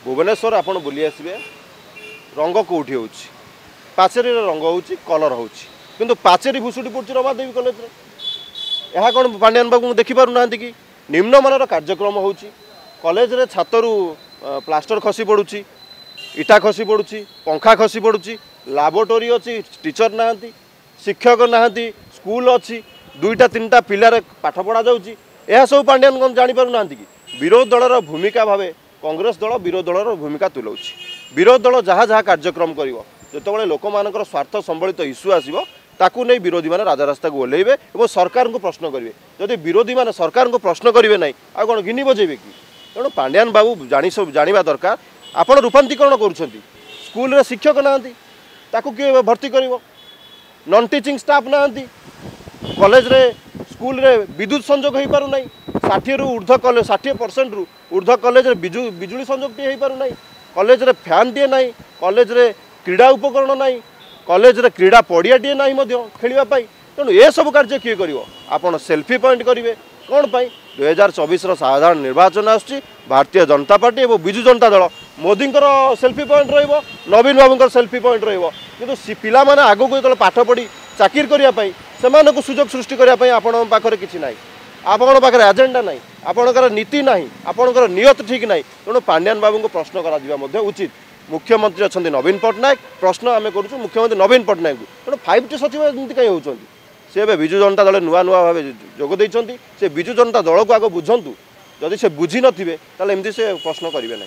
भुवनेश्वर आपण बुली आसबे रंग कौटी हो पाचेरी रंग हो कलर हो किंतु पाचेरी भुसुड़ी पड़ी रमादेवी कॉलेज यह कौन पांड्यान बाबू देखिपार ना कि निम्नमान कार्यक्रम हो कॉलेज रे छातरू प्लास्टर खसी पड़ुची इटा खसी पड़ुची पंखा खसी पड़ुची लैबोरेटरी अच्छी टीचर ना शिक्षक ना स्कूल अच्छी दुईटा तीन टा पिलार पाठ पढ़ा जाऊँगी यह सब पांड्यान जापर ना कि विरोध दलर भूमिका भाव कांग्रेस दल विरोध दलर भूमिका तुलाऊँच विरोध दल जहाँ जहाँ कार्यक्रम कर जो लोक मान स्वार्थ संबलित इश्यू आसो ताकू नहीं विरोधी मैंने राजरास्ता को ओह्लैबे और सरकार को प्रश्न करेंगे जदि विरोधी मैंने सरकार को प्रश्न करेंगे ना आ कौन घिनी बजेबे कि तेणु पांड्यान बाबू जाना दरकार आपण रूपांतरीकरण करुँच स्कूल रे शिक्षक ना किए भर्ती कर नॉन टीचिंग स्टाफ ना कॉलेज रे स्कूल रे विद्युत संजोग हो पार ना 60 रु ऊर्ध्व कॉलेज 60% रु ऊर्ध्व कॉलेज रे बिजुली संजोग टी हो पार ना कॉलेज रे फैन टे ना कॉलेज रे क्रीड़ा उपकरण ना कॉलेज रे क्रीड़ा पड़िया टे ना खेलवाई तेणु ये सब कार्य किए कर आपड़ सेल्फी पॉइंट करेंगे कौन पाई 2024 साधारण निर्वाचन आसुची भारतीय जनता पार्टी और विजु जनता दल मोदी सेल्फी पॉइंट रहिबो नवीन बाबू सेल्फी पॉइंट रहिबो किंतु पिला माने आगो को जो पाठ पढ़ी चाकिर करने से सुजोग सृष्टि करने आपण पाखे किसी ना आपण पाखे एजेंडा ना आपणकर नीति ना आपणकर नियत ठीक ना तेणु पांड्यान बाबू को प्रश्न करा उचित मुख्यमंत्री अच्छा नवीन पट्टनायक प्रश्न आम करूँ मुख्यमंत्री नवीन पट्टनायक तेणु 5T सचिव एमती कहीं होती सी ए विजु जनता दल नुआ नुआ भाव जोगदे से विजु जनता दल को आग बुझंतु जदि से बुझी नथिबे ताले एमती से प्रश्न करेंगे ना।